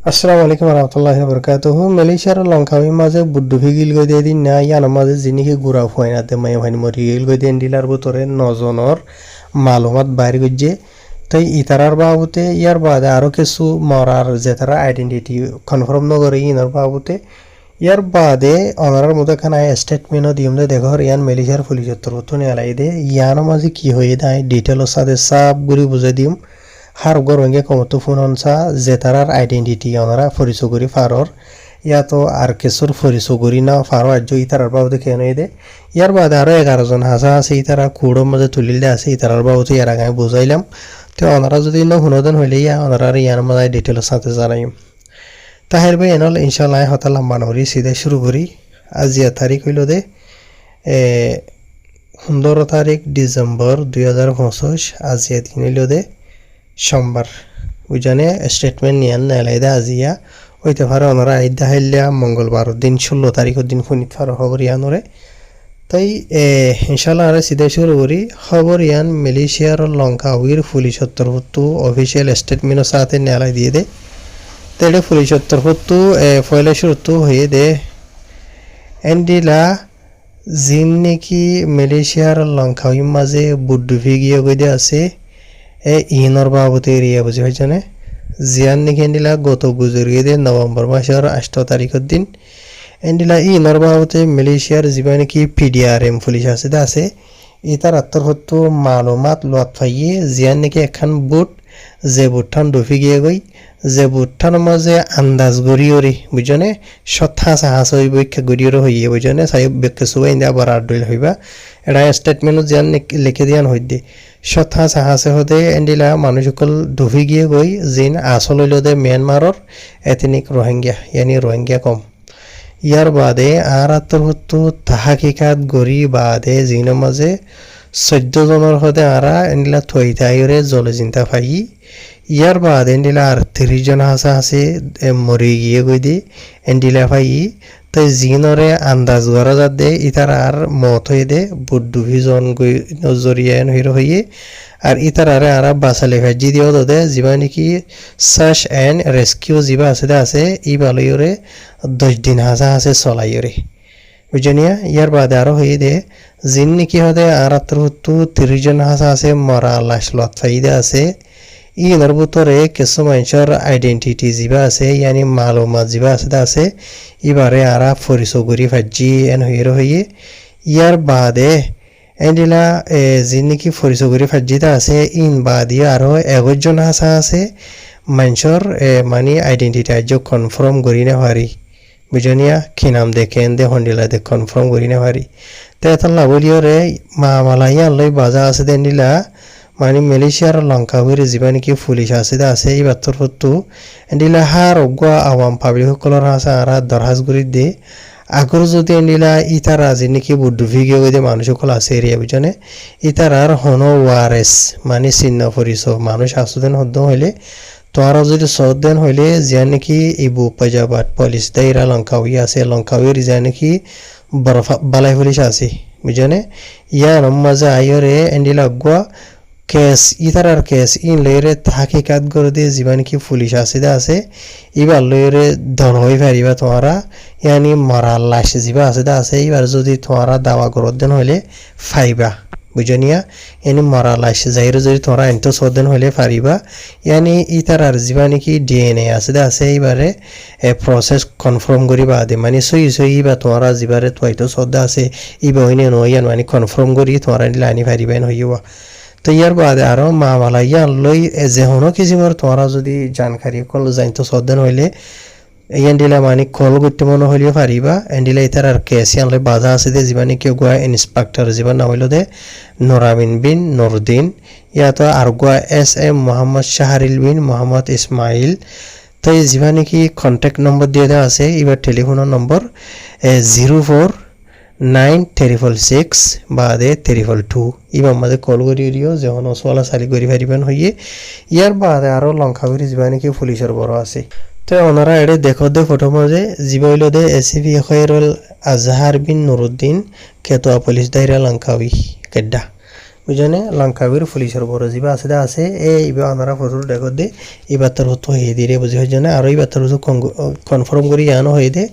আসসালামু আলাইকুম রহমতুল্লাহি বরকাতুহু মালয়েশিয়ার লঙ্কাওই মাঝে বুড্ডু ফিগিল গই দিয়ে দিন না ইয়ানো মাঝে জিনিকে গুড়া ফুয়াই না তে মাই ভাই মরি গিল গই দেন ডিলার ভিতরে নজনের মালুমাত বাইর গজ্জে তাই ইতারার বাবুতে ইয়ার বাদে আরও কিছু মরার যে তারা আইডেন্টিটি কনফার্ম নগরে ইনার বাবুতে ইয়ার বাদে অনারার মধ্যে খান স্টেটমেন্টও দিম দে দেখো ইয়ান মালয়েশিয়ার পুলিশের তরফ তো নেলাই দে ইয়ানো মাঝে কি হয়ে দেয় ডিটেলর সাথে সাব গুড়ি বুঝে দিম হার গরঙ্গে কমতো ফোন অনসা যে তারার আইডেন্টিটি ওনারা ফরিচগুরি ফারর ইয়াতো আর কেসুর ফরিচগুরি না ফারো আজ ইতারার বাবুতে খেয়ে নই দে ইয়ার বাদে আরও 11জন হাসা আছে ইতারা কুড়োর মাঝে তুলিল দে আছে ইতারার বাবুতে ইয়ার আগে আমি বুঝাইলাম তো ওনারা যদি না হুনদেন হইলে ইয়া ওনারা ইয়ার মাঝে ডিটেলের সাথে জানাইম তাহের ভাই এনল ইনশাল্লাহ হতা লম্বা নরি সিধে শুরু করি আজ ইয়া তারিখ হইল দে 15 তারিখ ডিসেম্বর 2025 আজ ইয়া দিন হইল দে সোমবার বুঝানে স্টেটমেন্ট নিয়ান নাইলাইদা আজিয়া হইতে পারে ওনারা আইদা হাইলিয়া মঙ্গলবার দিন 16 তারিখের দিন ফোনিত ফার খবর ইয়ানোরে তাই ইনশাল্লাহ আর সিধে শুরু করি খবর ইয়ান মালয়েশিয়ার লঙ্কাউইর পুলিশের তরফ অফিসিয়াল স্টেটমেন্টের সাথে নালাই দিয়ে দে তেড়ে পুলিশের তরফ পয়লা শুরু হয়ে দে এন্ডিলা জিন নাকি মালয়েশিয়ার লঙ্কাউই মাঝে বুড্ডু ফিগিয়ে গইদে আছে ইনর বাবুতে এরিয়া বুঝি হয়েছে জিয়ান নাকি এন্ডিলা গত গুজরিয়ে দে নভেম্বর মাসের 8 তারিখের দিন এন্ডিলা ইনর বাবুতে মালয়েশিয়ার যিবা নাকি PDRM পুলিশ আছে ইতার আত্মহত্য মালুমাত লোয়াত ফাইয়ে জিয়ান নাকি এখন বুট যে বুটঠান ডুফি গিয়ে গই যে বুটঠান মাঝে আন্দাজ গড়িয়রি বুঝনে সথা সাহস হইব গড়িয়র হইয়ে বুঝনে সাই বেকে সুবাই দে আবার আড্ডইল হইবা এটা স্টেটমেন্ট জিয়ান লিখে দিয়ান হইদে সথা সাহসে হতে এন্ডিলা মানুষসকল ডুফি গিয়ে গই জিন আসল হইল দে মিয়ানমারর এথনিক রোহিঙ্গা ইয়ানি রোহিঙ্গা কম ইয়ার বাদে আর আত্মহত্য তাহাকিকাত গড়ি বাদে জিনের মাঝে 14 জনের হতে আরা এন্ডিলা থই তাইরে জলে চিন্তা পাই ইয়ার বাদে এন্ডিলা আর 30 জন হাসা আছে মরি গিয়ে গই দি এন্ডিলা পাই তাই জিনরে আন্দাজ করা যা দে ইতার আর মত হয়ে দে বুড্ডু ভিজন গই নজরিয়া হইর হইয়ে আর ইতার আরে আরা বাসালে ভাজি দিও দে যিবা নাকি সার্চ এন্ড রেস্কিউ যিবা আছে ই বালইরে 10 দিন হাসা আছে চলাইরে বুঝনিয়া ইয়ার বাদে আরো হয়ে দে জিন নাকি হদে আর আত্মহত্য 30 জন হাসা আছে মরা লাশ লত ফাইদে আছে ইনার ভিতরে কিছু মানুষের আইডেন্টিটি যিবা আছে ইয়ানি মালুমাত যিবা আছে এবারে আরা ফরিচগুরি ভাজি এন হইয়ে ইয়ার বাদে এন্ডিলা জিন নাকি ফরিচগুরি ভাজিটা আছে ইন বাদিও আরো 11 জন হাসা আছে মানুষের মানে আইডেন্টিটি আজ কনফার্ম করি না পারি বুঝনিয়া কি নাম দেখেন দে হন্ডিলা দে কনফার্ম করি না পারি তে তাল্লা বলিওরে মালাইয়া লই বাজা আছে দেন্ডিলা মানে মালয়েশিয়ার লঙ্কাউইর যিবা নাকি পুলিশ আছে এই বাত্তর হতো এন্ডিলা হার অগুয়া আওয়াম পাবলিক সকলের হাসা আরা দরহাজ করি দে আগর যদি এন্ডিলা ইতারা যে নাকি বুড্ডু ভিগে গই দে মানুষ সকল আছে এরিয়া বুঝনে ইতারার হন ওয়ারেস মানে চিহ্ন পরিচ মানুষ আসুদেন হদ্দ হইলে তোরা যদি সদেন হইলে যা নাকি ইবু পাজাবাদ পুলিশ দাইরা লঙ্কাউই আছে লঙ্কাউইর যা নাকি বালাই পুলিশ আছে বুঝনে ইয়ার মাঝে আইরে এন্ডিলা গুয়া কেস ইতারার কেস ইন লইরে হাকিকাত করে দিয়ে যিবা নাকি পুলিশ আছে এবার লইরে দল হয়ে পারিবা তোমরা ইয়ানি মরা লাশ যিবা আছে এবার যদি তোমরা দাওয়া করত দেন হইলে ফাইবা বুঝনিয়া ইয়ানি মরা লাশ যাইরে যদি তোমরা এন্টো সদেন হইলে পারিবা ইয়ানি ইতারার যিবা নাকি DNA আছে এবারে প্রসেস কনফার্ম করিবা দে মানে সই বা তোমরা যিবারে তোইতো সদা আছে ইবা হইনে নয়ান মানে কনফার্ম করি তোমরা লাইনি পারিবেন হইবা তো ইয়ার বাদে আরো মামালাইয়া লই যে হনো কিসিমর তোমরা যদি জানকারি কল জানতো সদেন হইলে এন্ডিলা মানে কল করতে মনে হইলে পারিবা এন্ডিলা ইতার আর কেসিয়ান লই বাধা আছে দে জীবানি কেউ গোয়া ইন্সপেক্টর জীবন না হইল দে নোরামিন বিন নুরুদ্দিন ইয়াতো আর গোয়া SM মোহাম্মদ শাহরিল বিন মোহাম্মদ ইসমাইল তো এই জীবানি কি কন্ট্যাক্ট নম্বর দিয়ে দেওয়া আছে এবার টেলিফোনের নম্বর 049366 বাদে 322 ইবার মাঝে কল করি দিও যখন ওসওয়ালা সালি করি পারিবেন হইয়ে ইয়ার বাদে আরো লঙ্কাউরি যিবা নাকি পুলিশের বড় আছে তো ওনারা এড়ে দেখো দে ফটো মাঝে যিবা হইল দে ACP খয়রুল আজহার বিন নুরুদ্দিন কেতোয়া পুলিশ দায়রা লঙ্কাউই কেড্ডা বুঝানে লঙ্কাবির পুলিশের বড় জিবা আছে দা আছে এই বা আনারা ফটো দেখো দে এবার তার হতো হয়ে দিয়ে বুঝি হয় জানে আর এবার তার হতো কনফার্ম করি আনো হয়ে দে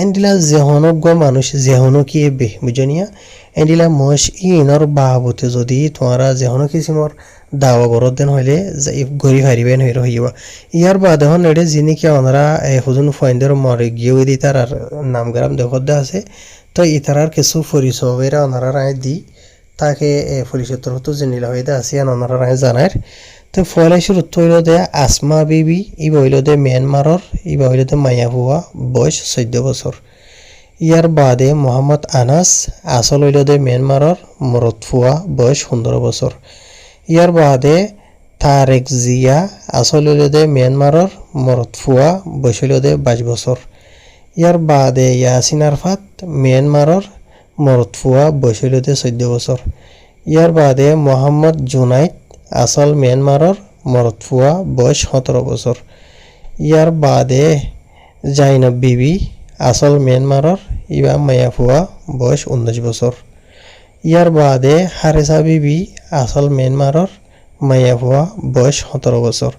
এন্ডিলা যেহনজ্ঞ মানুষ যেহন কি বে বুঝনিয়া এন্ডিলা মশ ইনর বাবতে যদি তোমারা যেহন কিসিমর দাওয়া গরত দেন হইলে গরি হারিবেন হইর হইবা ইয়ার বাদ হন এডে যিনি কি ওনারা হুজুন ফাইন্ডার মরে গিয়ে দি তার নামগ্রাম দেখত দে আছে তো ইতারার কিছু পরিচয়েরা ওনারা রায় দি তাকে পুলিশের তরফ তো জেনিলা হয়ে আছে ওনারা রায় জানার তো ফলে শুরু হইল দে আসমা বিবি ইবা হইল দে মিয়ানমারর ইবা হইল দে মায়া হুয়া বয়স 14 বছর ইয়ার বাদে মোহাম্মদ আনাস আসল হইল দে মিয়ানমারর মরদ ফুয়া বয়স 15 বছর ইয়ার বাদে তারেক জিয়া আসল হইল দে মিয়ানমারর মরদ ফুয়া বয়স হইল দে 22 বছর ইয়ার বাদে ইয়াসিন আরফাত মিয়ানমারর মরদ ফুয়া বয়স হইল দে 14 বছর ইয়ার বাদে মোহাম্মদ জুনাইদ আসল মিয়ানমারর মরদ ফুয়া বয়স 17 বছর ইয়ার বাদে জাইনব বিবি আসল মিয়ানমারর ইবা মায়া ফুয়া বয়স 19 বছর ইয়ার বাদে হারেসা বিবি আসল মিয়ানমারর মায়া ফুয়া বয়স 17 বছর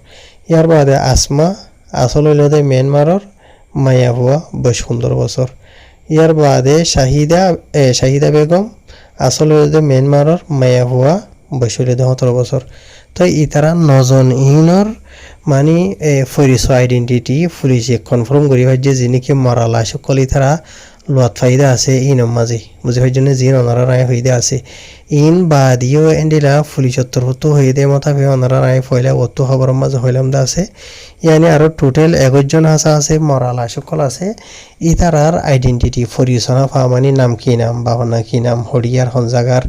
ইয়ার বাদে আসমা আসল হইল দে মিয়ানমারর মায়া ফুয়া বয়স 15 বছর ইয়ার বাদে শাহিদা বেগম আসল হইল দে মিয়ানমারর মায়া ফুয়া বয়স হইল দে 17 বছর তো ইতারা নজন ইনর মানে পরিচয় আইডেন্টিটি পুলিশে কনফার্ম করি হয় যে যিনি কি মরালা সকল ইতারা লোয়াত ফাইদা আছে ইনম মাঝে বুঝে হয় জন্য জিন ওনারা রায় হইদে আছে ইন বাদিও এন্ডিলা পুলিশের তরফতো হইদে মতাবে ওনারা রায় ফয়লা অত খবর মাঝে হইলাম দা আছে ইয়ানি আরো টোটাল 11 জন হাসা আছে মরালা সকল আছে ইতারার আইডেন্টিটি পরিচয় ফামানি নাম কি নাম বাহনা কি নাম হরিয়ার হন জাগার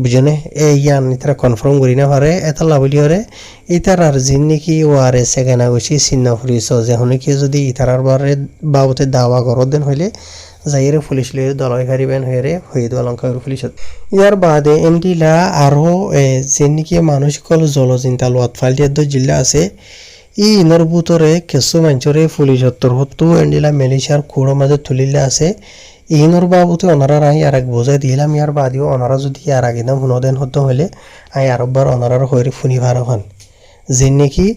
বুঝনে ইয়ান ইতারা কনফার্ম করি না পারে এটা লাভলি হরে ইতারার জিন নাকি ওয়ারে সেকেন্ড আগছি চিহ্ন ফুরিছ যে হনে যদি ইতারার বারে বাবতে দাওয়া করত দেন হইলে যাইরে পুলিশ লয়ে দলয় হারিবেন হইরে হইদ অলঙ্কার পুলিশত ইয়ার বাদে এন্ডিলা আরো জিন নাকি মানুষ কল জলচিন্তা লোয়াত ফালটিয়াদ জিল্লা আছে ই ইনর বুতরে কিছু মানুষরে পুলিশত তরফতো এন্ডিলা মেলিশিয়ার কুড়ো মাঝে তুলিলে আছে ইনর বাবুতে ওনারা আই আর এক বোঝাই দিলাম ইয়ার বাদিও ওনারা যদি আর আগে দাম হুনদেন হতো হলে আই আরববার ওনারার হইরে ফুনি ভার হন যেন নাকি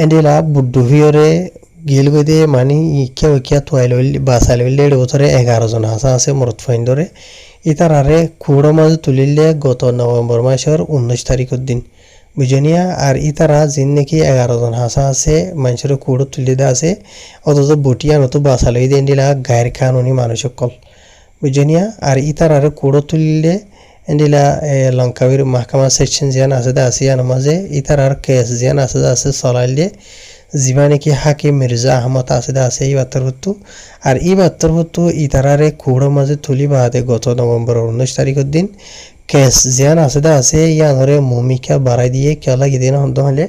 এন্ডিলা বুদ্ধ ভিয়রে গিল গদে মানে ইকিয়া তোয়াই লইল বাসাই লইলে 11 জন হাসা আছে মরদ ফাইন্ডরে ইতারারে কুড়ো মাঝে তুলিলে গত নভেম্বর মাসের 19 তারিখের দিন বুঝনিয়া আর ইতারা যিন নাকি 11 জন হাসা আছে মানুষের কুড়ো তুলি দে আছে অথচ বটিয়া নতো বাসা লই দেন দিলা গায়ের কানুনি মানুষ সকল বুঝনিয়া আর ইতারারে কুড়ো তুলিলে এন্ডিলা লঙ্কাবির মাহকামা সেকশন জিয়ান আছে দা আসিয়ান মাঝে ইতারার কেস জিয়ান আছে চলাইলে যিবা নাকি হাকিম মির্জা আহমদ আছে দা আছে এই বার্তার হতো আর এই বার্তার হতো ইতারারে কুড়ো মাঝে তুলি বাদে গত নভেম্বর 19 তারিখের দিন কেস জিয়ান আছে দা আছে ইয়ানরে ভূমিকা বাড়াই দিয়ে কেলা গিদিন হন্ত হলে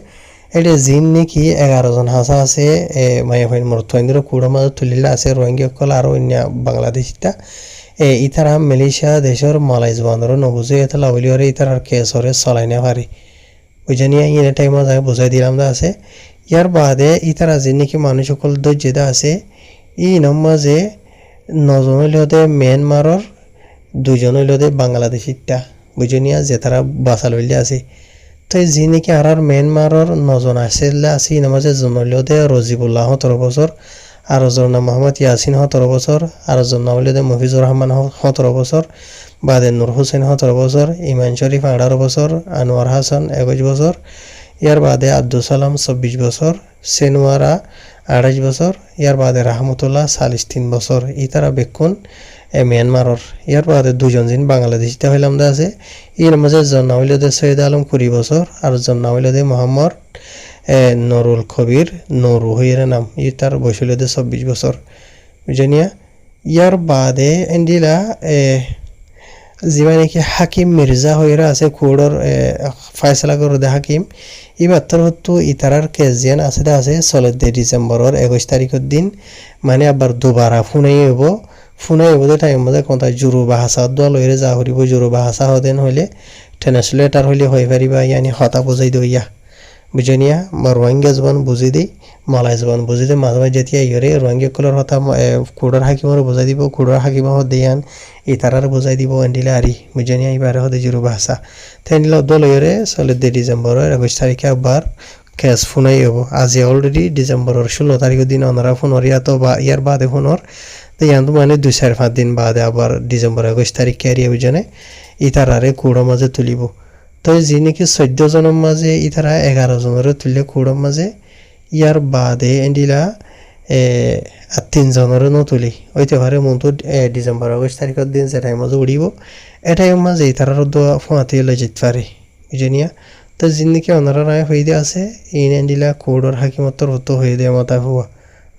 এটা জিন নাকি 11 জন হাসা আছে মায়া ফাইন মরথইন্দ্র কুড়ো মাঝে তুলিলে আছে রোহিঙ্গা কল আর অন্য বাংলাদেশিটা ইতারা মালয়েশিয়া দেশের মালাইজ বান্দর নবুঝে এটা লাভলি হরে ইতারার কেস হরে চলাই না পারে বুঝানিয়া ইনে টাইমে যাই বুঝাই দিলাম দা আছে ইয়ার বাদে ইতারা যে নাকি মানুষ সকল ধৈর্যদা আছে ই নমাজে 9 জন হইলদে মিয়ানমারর 2 জন হইলদে বাংলাদেশিটা বুঝনিয়া যে তারা বাসা লইলে আছে তো যে নাকি আর মিয়ানমারর 9 জন আসলে আছে ই নমাজে জন হইলদে রজিবুল্লাহ 17 বছর আর জন নাম মোহাম্মদ ইয়াসিন 17 বছর আর জন নাম হইলদে মফিজুর রহমান 17 বছর বাদে নূর হোসেন 17 বছর ইমান শরীফ 18 বছর আনোয়ার হাসান 21 বছর ইয়ার বাদে আব্দুল সালাম 24 বছর সেনুয়ারা 28 বছর ইয়ার বাদে রাহমতুল্লাহ 3 বছর ইতারা বেকুন মিয়ানমারর ইয়ার বাদে 2 জন জিন বাংলাদেশিতে হইলাম দা আছে এর মাঝে জন নাম হইলদে সৈয়দ আলম 20 বছর আর জন নাম হইলদে মোহাম্মদ নুরুল কবির নুরু হইরে নাম ইতার বয়স হইলদে 24 বছর বুঝনিয়া ইয়ার বাদে এন্ডিলা যিবা নাকি হাকিম মির্জা হইরা আছে কোর্টর ফয়সালা করে দে হাকিম ইবাত্তর হতো ইতারার কেস জিয়ান আছে দা আছে 16 ডিসেম্বরের 21 তারিখের দিন মানে আবার দুবারা ফোনাই হইব টাইম মধ্যে কোনটা জুরু বাহাসা দল হইরে যা হরিব জুরু বাহাসা হদেন হইলে ট্রান্সলেটর হইলে হই পারিবা ইয়ানি হতা বুঝাই দইয়া বুঝনিয়া বা রোহিঙ্গা জবান বুঝি দেই মালাই জবান বুঝি দেই মাঝে মাঝে যেতিয়া ইয়রে রোহিঙ্গা কলর হতা কুড়ার হাকিমর বুঝাই দিব কুড়ার হাকিমা দিয়ান ইতারার বুঝাই দিব এন্ডিলা আরি বুঝনিয়া এবারে হতে জিরো ভাষা তেনিল দল ইয়রে 14 ডিসেম্বর 21 তারিখে আবার ক্যাশ ফোনাই হবো আজি অলরেডি ডিসেম্বরের 16 তারিখের দিন ওনারা ফোন হরিয়া তো বা ইয়ার বাদে ফোনর তো ইয়ান মানে 2-4-5 দিন বাদে আবার ডিসেম্বর 21 তারিখ ক্যারিয়া বুঝনে ইতারারে কুড়ো মাঝে তুলিব তো যি নাকি 14 জনের মাঝে ইতারা 11 জনের তুললে কুড়োর মাঝে ইয়ার বাদে এন্ডিলা আর 3 জনের তুলি হইতে পারে মতো ডিসেম্বর 21 তারিখের দিন যে টাইম মাঝে উড়িব এ টাইম মাঝে ইতারার দোয়া ফোঁয়াতে লই যেতে পারে বুঝনিয়া তো জিন্দিকে ওনারা রায় হয়ে দিয়ে আছে ইন এন্ডিলা কোডর হাকিমতর হতো হয়ে দিয়ে মতা হুয়া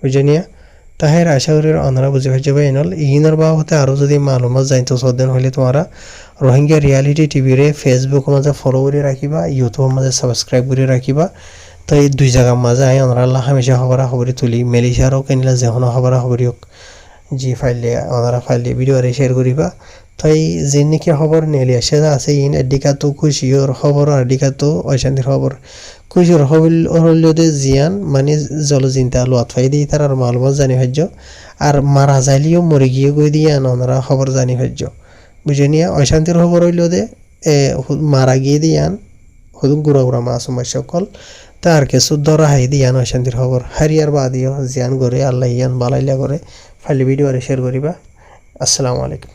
বুঝনিয়া তাহের আশা করি ওনারা বুঝে পাইছে বা এনল ইনার বা হতে আরও যদি মালুমাত জানতো সদেন হইলে তোমারা রোহিঙ্গা রিয়ালিটি টিভিরে ফেসবুক মাঝে ফলো করে রাখিবা ইউটিউবের মাঝে সাবস্ক্রাইব করে রাখিবা তো এই দুই জায়গার মাঝে আই ওনারা হামেশা খবরা খবরি তুলি মেলিশার হোক এনিলা যেহনো খবরা খবরি হোক জি ফাইলে ওনারা ফাইলে ভিডিও আরে শেয়ার করিবা তাই যে নাকি খবর নেলি আসে আছে ইন এদিকাতো খুশির খবর আর এদিকাতো অশান্তির খবর খুশির খবর হলে জিয়ান মানে জলচিন্তা লোয়াত ফাই দিই তার আর মালুমাত জানি ভাজ্য আর মারা যাইলেও মরে গিয়ে গই দিয়ে ওনারা খবর জানি ভাজ্য বুঝে অশান্তির খবর হইল দে মারা গিয়ে দিয়ান হুদুম গুড়া গুড়া মাসুম সকল তার কিছু ধরা হাই দিয়ান অশান্তির খবর হারিয়ার বাদিও জিয়ান করে আল্লাহ ইয়ান বালাইলা করে ফাইলে ভিডিও আরে শেয়ার করিবা আসসালামু আলাইকুম